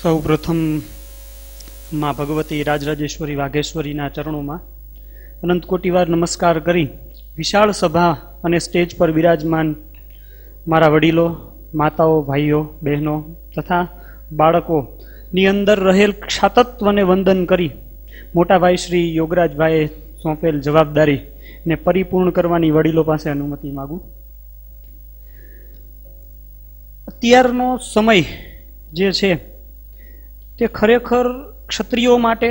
સૌ પ્રથમ માં ભગવતી રાજરાજેશ્વરી વાઘેશ્વરીના ચરણોમાં અનંત કોટીવાર નમસ્કાર કરી વિશાળ સભા અને સ્ટેજ પર બિરાજમાન મારા વડીલો, માતાઓ, ભાઈઓ, બહેનો તથા બાળકોની અંદર રહેલ ક્ષાતત્વને વંદન કરી મોટા ભાઈ શ્રી યોગરાજભાઈએ સોંપેલ જવાબદારીને પરિપૂર્ણ કરવાની વડીલો પાસે અનુમતિ માગું. અત્યારનો સમય જે છે તે ખરેખર ક્ષત્રિયો માટે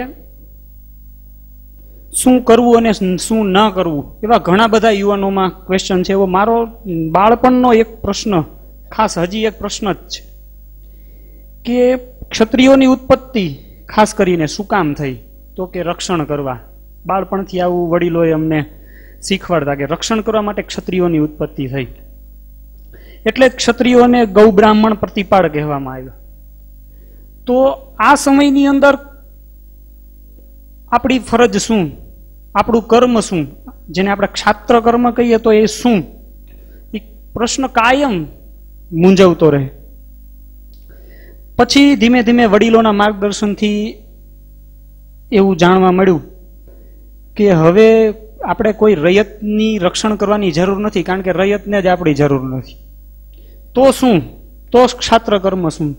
શું કરવું અને શું ન કરવું એવા ઘણા બધા યુવાનોમાં ક્વેશ્ચન છે. એવો મારો બાળપણનો એક પ્રશ્ન, ખાસ હજી એક પ્રશ્ન જ છે કે ક્ષત્રિયોની ઉત્પત્તિ ખાસ કરીને શું કામ થઈ? તો કે રક્ષણ કરવા. બાળપણથી આવું વડીલોએ અમને શીખવાડતા કે રક્ષણ કરવા માટે ક્ષત્રિયોની ઉત્પત્તિ થઈ. એટલે ક્ષત્રિયોને ગૌ બ્રાહ્મણ પ્રતિપાળ કહેવામાં આવ્યો. તો આ સમયની અંદર આપણી ફરજ શું, આપણું કર્મ શું, જેને આપણે ક્ષાત્ર કર્મ કહીએ તો એ શું, એ પ્રશ્ન કાયમ મૂંઝવતો રહે. પછી ધીમે ધીમે વડીલોના માર્ગદર્શનથી એવું જાણવા મળ્યું કે હવે આપણે કોઈ રયતની રક્ષણ કરવાની જરૂર નથી, કારણ કે રયતને જ આપણી જરૂર નથી. તો શું? તો ક્ષાત્ર કર્મ શું?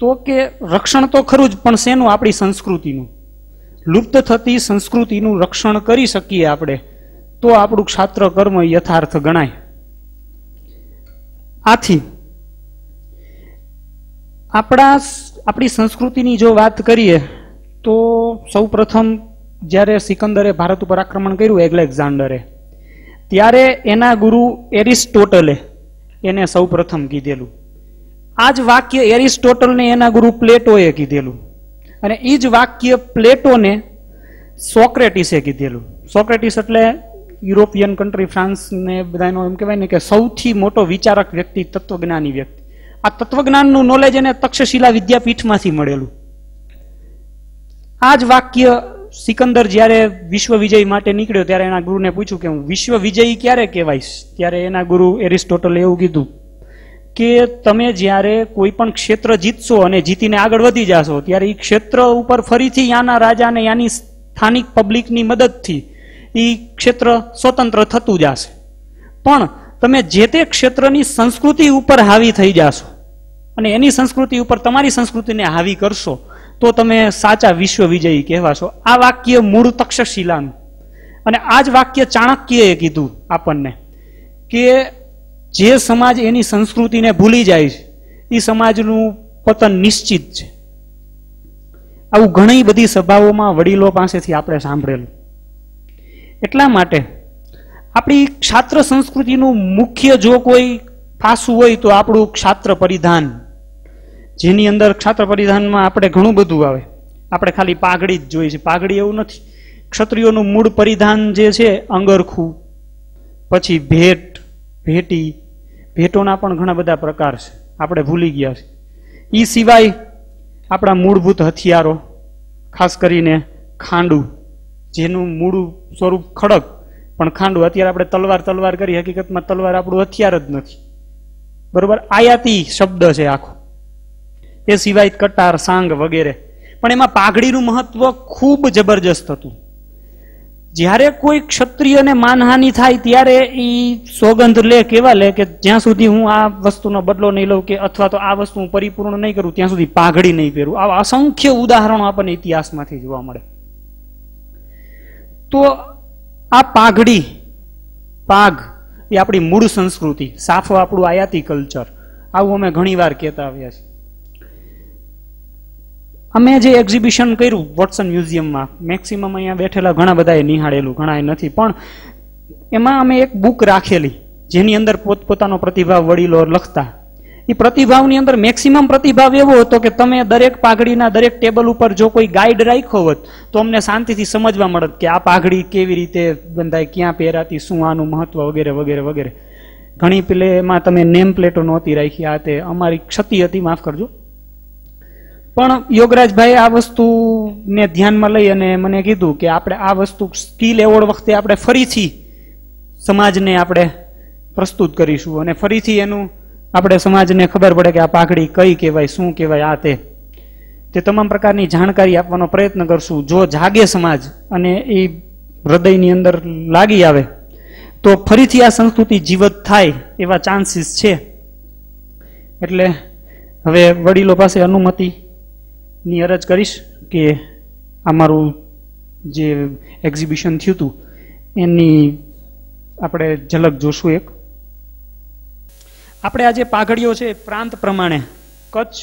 તો કે રક્ષણ તો ખરું જ, પણ શેનું? આપણી સંસ્કૃતિનું. લુપ્ત થતી સંસ્કૃતિનું રક્ષણ કરી શકીએ આપણે તો આપણું ક્ષાત્ર કર્મ યથાર્થ ગણાય. આથી આપણી સંસ્કૃતિની જો વાત કરીએ તો સૌ પ્રથમ જ્યારે સિકંદરે ભારત ઉપર આક્રમણ કર્યું, એલેક્ઝાન્ડરે, ત્યારે એના ગુરુ એરિસ્ટોટલે એને સૌ પ્રથમ કીધેલું. આ જ વાક્ય એરિસ્ટોટલને એના ગુરુ પ્લેટોએ કીધેલું, અને એ જ વાક્ય પ્લેટોને સોક્રેટિસે કીધેલું. સોક્રેટિસ એટલે યુરોપિયન કન્ટ્રી, ફ્રાન્સ ને બધાનો એમ કહેવાય ને કે સૌથી મોટો વિચારક વ્યક્તિ, તત્વજ્ઞાની વ્યક્તિ. આ તત્વજ્ઞાનનું નોલેજ એને તક્ષશિલા વિદ્યાપીઠમાંથી મળેલું. આ જ વાક્ય સિકંદર જ્યારે વિશ્વ વિજય માટે નીકળ્યો ત્યારે એના ગુરુને પૂછ્યું કે હું વિશ્વ વિજયી ક્યારે કહેવાઈશ? ત્યારે એના ગુરુ એરિસ્ટોટલે એવું કીધું કે તમે જ્યારે કોઈ પણ ક્ષેત્ર જીતશો અને જીતીને આગળ વધી જાશો ત્યારે એ ક્ષેત્ર ઉપર ફરીથી યાના રાજાને યાની સ્થાનિક પબ્લિકની મદદથી એ ક્ષેત્ર સ્વતંત્ર થતું જશે. પણ તમે જે તે ક્ષેત્રની સંસ્કૃતિ ઉપર હાવી થઈ જાશો અને એની સંસ્કૃતિ ઉપર તમારી સંસ્કૃતિને હાવી કરશો તો તમે સાચા વિશ્વ વિજયી કહેવાશો. આ વાક્ય મૂળ તક્ષશિલાનું, અને આ જ વાક્ય ચાણક્યએ કીધું આપણને કે જે સમાજ એની સંસ્કૃતિને ભૂલી જાય છે એ સમાજનું પતન નિશ્ચિત છે. આવું ઘણી બધી સભાઓમાં વડીલો પાસેથી આપણે સાંભળેલું. એટલા માટે આપણી ક્ષાત્ર સંસ્કૃતિનું મુખ્ય જો કોઈ પાસું હોય તો આપણું ક્ષાત્ર પરિધાન, જેની અંદર ક્ષાત્ર પરિધાનમાં આપણે ઘણું બધું આવે. આપણે ખાલી પાઘડી જ જોઈએ છે. પાઘડી એવું નથી. ક્ષત્રિયોનું મૂળ પરિધાન જે છે અંગરખું, પછી ભેટી, ભેટોના પણ ઘણા બધા પ્રકાર છે, આપણે ભૂલી ગયા છે. એ સિવાય આપણા મૂળભૂત હથિયારો, ખાસ કરીને ખાંડું, જેનું મૂળ સ્વરૂપ ખડક પણ ખાંડું. અત્યારે આપણે તલવાર કરી, હકીકતમાં તલવાર આપણું હથિયાર જ નથી, બરોબર? આયાતી શબ્દ છે આખો. એ સિવાય કટાર, સાંગ વગેરે. પણ એમાં પાઘડીનું મહત્વ ખૂબ જબરજસ્ત હતું. જ્યારે કોઈ ક્ષત્રિયને માનહાનિ થાય ત્યારે એ સોગંધ લે, કેવા લે કે જ્યાં સુધી હું આ વસ્તુનો બદલો નહીં લઉં કે અથવા તો આ વસ્તુ હું પરિપૂર્ણ નહીં કરું ત્યાં સુધી પાઘડી નહીં પહેરું. આવા અસંખ્ય ઉદાહરણો આપણને ઇતિહાસમાંથી જોવા મળે. તો આ પાઘડી, પાઘ એ આપણી મૂળ સંસ્કૃતિ, સાફો આપણું આયાતી કલ્ચર. આવું અમે ઘણી વાર કહેતા આવ્યા છીએ. અમે જે એક્ઝિબિશન કર્યું વોટસન મ્યુઝિયમમાં, મેક્સિમમ અહીંયા બેઠેલા ઘણા બધાએ નિહાળેલું, ઘણા નથી, પણ એમાં અમે એક બુક રાખેલી જેની અંદર પોતપોતાનો પ્રતિભાવ વડીલો લખતા. એ પ્રતિભાવની અંદર મેક્સિમમ પ્રતિભાવ એવો હતો કે તમે દરેક પાઘડીના દરેક ટેબલ ઉપર જો કોઈ ગાઈડ રાખ્યો હોત તો અમને શાંતિથી સમજવા મળત કે આ પાઘડી કેવી રીતે બંધાય, ક્યાં પહેરાતી, શું આનું મહત્વ વગેરે વગેરે વગેરે. ઘણી પેલે એમાં તમે નેમ પ્લેટો નહોતી રાખી, આ તે અમારી ક્ષતિ હતી, માફ કરજો. પણ યોગરાજભાઈ આ વસ્તુને ધ્યાનમાં લઈ અને મને કીધું કે આપણે આ વસ્તુ સ્કિલ એવોર્ડ વખતે આપણે ફરીથી સમાજને આપણે પ્રસ્તુત કરીશું અને ફરીથી એનું આપણે સમાજને ખબર પડે કે આ પાઘડી કઈ કહેવાય, શું કહેવાય, આ તે. તે તમામ પ્રકારની જાણકારી આપવાનો પ્રયત્ન કરશું. જો જાગે સમાજ અને એ હૃદયની અંદર લાગી આવે તો ફરીથી આ સંસ્કૃતિ જીવત થાય એવા ચાન્સીસ છે. એટલે હવે વડીલો પાસે અનુમતિની અરજ કરીશ કે અમારું જે એક્ઝિબિશન થયું હતું એની આપણે ઝલક જોશું. એક આપણે આ જે પાઘડીઓ છે પ્રાંત પ્રમાણે કચ્છ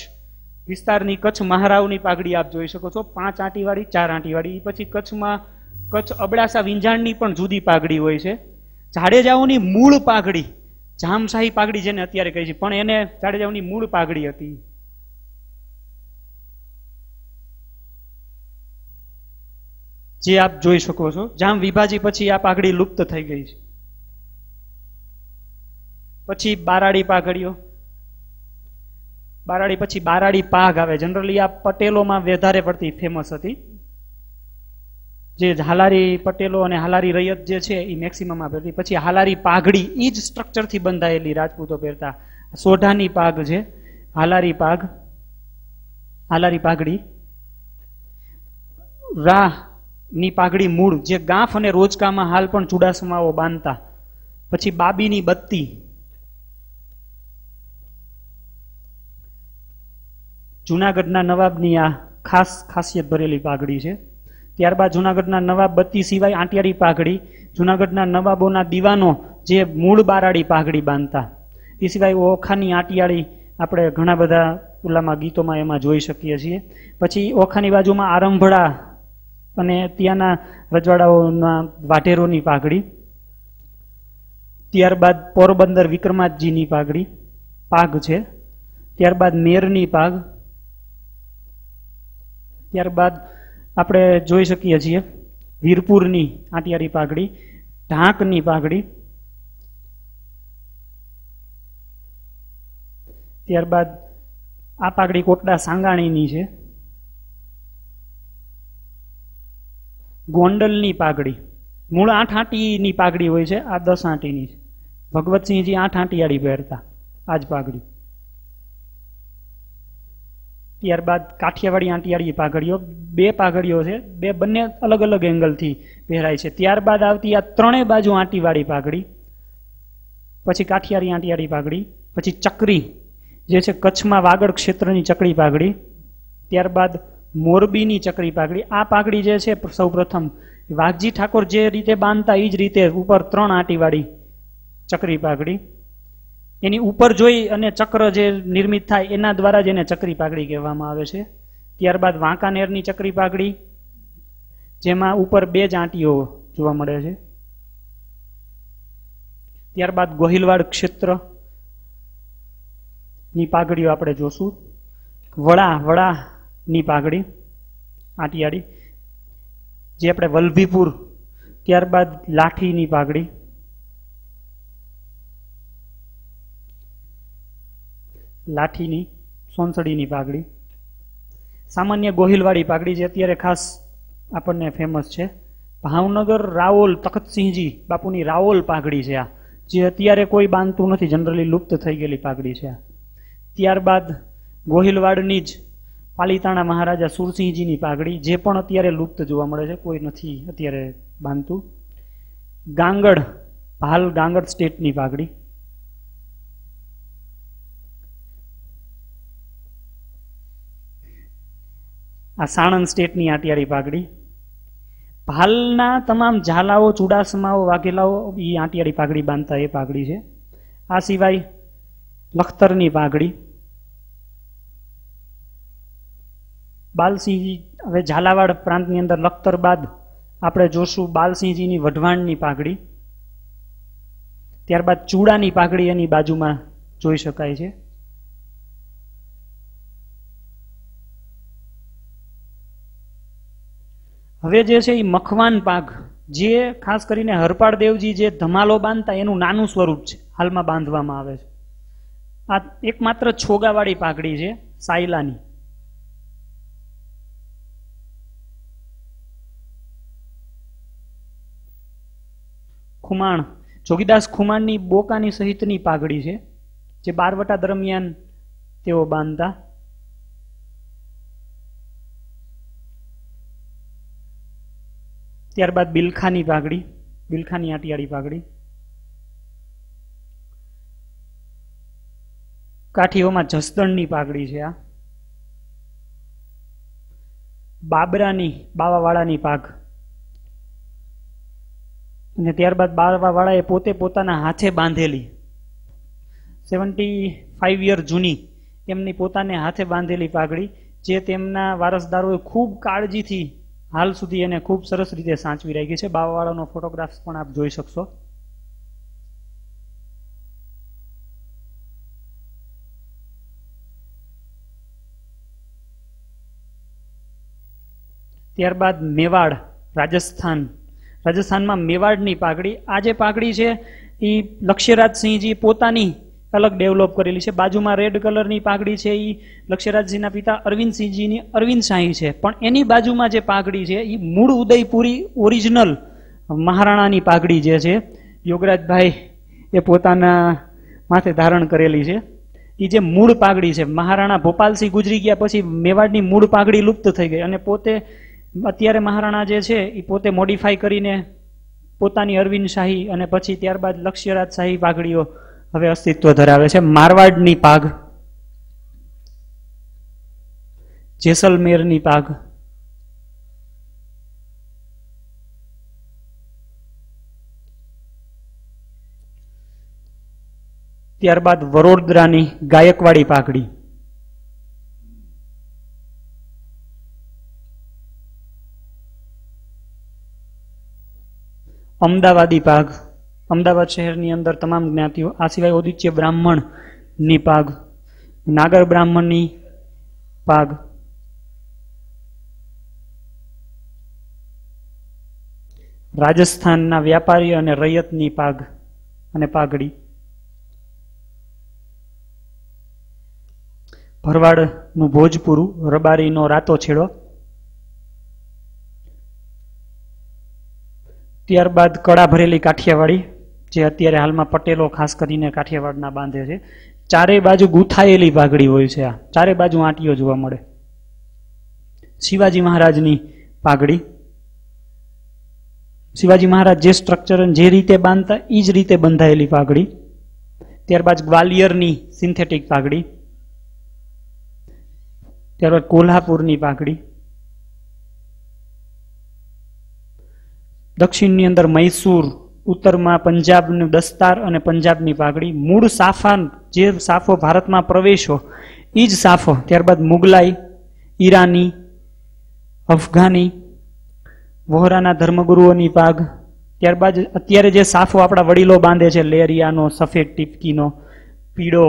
વિસ્તારની કચ્છ મહારાવની પાઘડી આપ જોઈ શકો છો, 5 આંટીવાળી 4 આંટીવાળી. પછી કચ્છમાં કચ્છ અબડાસા વિંજાણની પણ જુદી પાઘડી હોય છે. જાડેજાઓની મૂળ પાઘડી જામશાહી પાઘડી જેને અત્યારે કહે છે, પણ એને જાડેજાઓની મૂળ પાઘડી હતી. જે આપ જોઈ શકો છો. જામ વિભાજી પછી આ પાઘડી લુપ્ત થઈ ગઈ છે. પછી બારાડી પાઘડીઓ, બારાડી પછી બારાડી પાઘ આવે. જનરલી આ પટેલોમાં વધારે પડતી ફેમસ હતી. જે હાલારી પટેલો અને હાલારી રૈયત જે છે એ મેક્સિમમ પહેરતી. પછી હાલારી પાઘડી એ જ સ્ટ્રક્ચરથી બંધાયેલી રાજપૂતો પહેરતા. સોઢાની પાઘ છે હાલારી પાઘ, હાલારી પાઘડી. રાહ ની પાઘડી મૂળ જે ગાંફ અને રોજકામાં હાલ પણ ચુડાસમાઓ બાંધતા. પછી બાબીની બત્તી, જુનાગઢના નવાબની આ ખાસ ખાસિયત ભરેલી પાઘડી છે. ત્યારબાદ જુનાગઢના નવાબ બત્તી સિવાય આંટિયારી પાઘડી, જુનાગઢના નવાબોના દીવાનો જે મૂળ બારાડી પાઘડી બાંધતા. એ સિવાય ઓખાની આંટિયાળી આપણે ઘણા બધા ઓલામાં ગીતોમાં એમાં જોઈ શકીએ છીએ. પછી ઓખાની બાજુમાં આરંભડા અને ત્યાંના રજવાડાઓના વાઢેરોની પાઘડી. ત્યારબાદ પોરબંદર વિક્રમાદજીની પાઘડી પાઘ છે. ત્યારબાદ મેરની પાઘ. ત્યારબાદ આપણે જોઈ શકીએ છીએ વીરપુરની આંટિયારી પાઘડી, ઢાંકની પાઘડી. ત્યારબાદ આ પાઘડી કોટડા સાંગાણીની છે. ગોંડલની પાઘડી મૂળ 8 આંટીની પાઘડી હોય છે, આ 10 આંટીની છે. ભગવતસિંહજી 8 આંટીયાળી પહેરતા આ જ પાઘડી. ત્યારબાદ કાઠિયાવાડી આંટિયાળી પાઘડીઓ, 2 પાઘડીઓ છે, બંને અલગ અલગ એંગલથી પહેરાય છે. ત્યારબાદ આવતી આ 3 બાજુ આંટીવાળી પાઘડી. પછી કાઠિયારી આંટિયાળી પાઘડી. પછી ચકરી જે છે કચ્છમાં વાગડ ક્ષેત્રની ચકરી પાઘડી. ત્યારબાદ મોરબીની ચકરી પાઘડી. આ પાઘડી જે છે સૌ પ્રથમ વાઘજી ઠાકોર જે રીતે બાંધતા એ જ રીતે ઉપર 3 આંટીવાળી ચકરી પાઘડી. એની ઉપર જોઈ અને ચક્ર જે નિર્મિત થાય એના દ્વારા જ એને ચકરી પાઘડી કહેવામાં આવે છે. ત્યારબાદ વાંકાનેરની ચકરી પાઘડી જેમાં ઉપર 2 જ આંટીઓ જોવા મળે છે. ત્યારબાદ ગોહિલવાડ ક્ષેત્ર ની પાઘડીઓ આપણે જોશું. વડાની પાઘડી આંટિયાળી જે આપણે વલભીપુર. ત્યારબાદ લાઠીની પાઘડી. લાઠીની સોનસડીની પાઘડી. સામાન્ય ગોહિલવાડી પાઘડી જે અત્યારે ખાસ આપણને ફેમસ છે. ભાવનગર રાઓલ તખતસિંહજી બાપુની રાઓલ પાઘડી છે આ, જે અત્યારે કોઈ બાંધતું નથી, જનરલી લુપ્ત થઈ ગયેલી પાઘડી છે. ત્યારબાદ ગોહિલવાડની જ પાલીતાણા મહારાજા સુરસિંહજીની પાઘડી જે પણ અત્યારે લુપ્ત જોવા મળે છે, કોઈ નથી અત્યારે બાંધતું. ગાંગડ હાલ ગાંગડ સ્ટેટની પાઘડી. આ સાણંદ સ્ટેટની આંટિયાળી પાઘડી. હાલના તમામ ઝાલાઓ ચુડાસમાઓ વાઘેલાઓ એ આંટિયાળી પાઘડી બાંધતા એ પાઘડી છે. આ સિવાય લખતરની પાઘડી. બાલસિંહજી હવે ઝાલાવાડ પ્રાંતની અંદર લખતર બાદ આપણે જોશું બાલસિંહજીની વઢવાણની પાઘડી. ત્યારબાદ ચૂડાની પાઘડી એની બાજુમાં જોઈ શકાય છે. હવે જે છે એ મખવાન પાઘ જે ખાસ કરીને હરપાળ દેવજી જે ધમાલો બાંધતા એનું નાનું સ્વરૂપ છે, હાલમાં બાંધવામાં આવે છે. આ એકમાત્ર છોગાવાળી પાઘડી છે સાયલાની. ખુમાણ જોગીદાસ ખુમાણની બોકાની સહિતની પાઘડી છે જે બારવટા દરમિયાન તેઓ બાંધતા. ત્યારબાદ બિલખાની પાઘડી, બિલખાની આટિયાળી પાઘડી. કાઠીઓમાં જસદણની પાઘડી છે આ. બાબરાની, બાવાવાળાની પાઘ. અને ત્યારબાદ બાવાવાળાએ પોતે પોતાના હાથે બાંધેલી 75 યર જૂની એમની પોતાને હાથે બાંધેલી પાઘડી, જે તેમના વારસદારોએ ખૂબ કાળજીથી હાલ સુધી એને ખૂબ સરસ રીતે સાચવી રાખી છે. બાવાવાળાનો ફોટોગ્રાફ્સ પણ આપ જોઈ શકશો. ત્યારબાદ મેવાડ, રાજસ્થાન. રાજસ્થાનમાં મેવાડની પાઘડી. આ જે પાઘડી છે એ લક્ષ્યરાજસિંહજી પોતાની અલગ ડેવલપ કરેલી છે. બાજુમાં રેડ કલરની પાઘડી છે એ લક્ષ્યરાજસિંહના પિતા અરવિંદસિંહજીની અરવિંદ શાહી છે. પણ એની બાજુમાં જે પાઘડી છે એ મૂળ ઉદયપુરી ઓરિજિનલ મહારાણાની પાઘડી જે છે યોગરાજભાઈ એ પોતાના માથે ધારણ કરેલી છે. એ જે મૂળ પાઘડી છે, મહારાણા ભોપાલસિંહ ગુજરી ગયા પછી મેવાડની મૂળ પાઘડી લુપ્ત થઈ ગઈ અને પોતે અત્યારે મહારાણા જે છે એ પોતે મોડિફાઈ કરીને પોતાની અરવિંદ શાહી અને પછી ત્યારબાદ લક્ષ્યરાજ શાહી પાઘડીઓ હવે અસ્તિત્વ ધરાવે છે. મારવાડની પાઘ, જેસલમેરની પાઘ. ત્યારબાદ વડોદરાની ગાયકવાડી પાઘડી. અમદાવાદી પાઘ. અમદાવાદ શહેરની અંદર તમામ જ્ઞાતિઓ, આ સિવાય ઓદિત્ય બ્રાહ્મણની પાઘ, નાગર બ્રાહ્મણની પાઘ. રાજસ્થાનના વ્યાપારી અને રૈયતની પાઘ અને પાઘડી. ભરવાડનું ભોજપુરું, રબારીનો રાતો છેડો. ત્યારબાદ કડા ભરેલી કાઠિયાવાડી, જે અત્યારે હાલમાં પટેલો ખાસ કરીને કાઠિયાવાડના બાંધે છે. ચારે બાજુ ગૂંથાયેલી પાઘડી હોય છે. આ ચારે બાજુ આંટીઓ જોવા મળે. શિવાજી મહારાજની પાઘડી. શિવાજી મહારાજ જે સ્ટ્રક્ચર જે રીતે બાંધતા એ જ રીતે બંધાયેલી પાઘડી. ત્યારબાદ ગ્વાલિયરની સિન્થેટિક પાઘડી. ત્યારબાદ કોલ્હાપુરની પાઘડી. દક્ષિણની અંદર મૈસૂર, ઉત્તરમાં પંજાબનું દસ્તાર અને પંજાબની પાઘડી. મૂળ સાફા, જે સાફો ભારતમાં પ્રવેશો એ જ સાફો. ત્યારબાદ મુગલાઈ, ઈરાની, અફઘાની, વહોરાના ધર્મગુરુઓની પાઘ. ત્યારબાદ અત્યારે જે સાફો આપણા વડીલો બાંધે છે, લેરિયાનો, સફેદ ટીપકીનો, પીળો,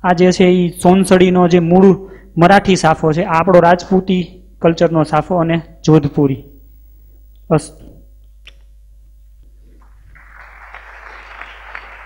આ જે છે એ સોનસડીનો જે મૂળ મરાઠી સાફો છે. આ આપણો રાજપૂતી કલ્ચરનો સાફો અને જોધપુરી. અસ્તુ.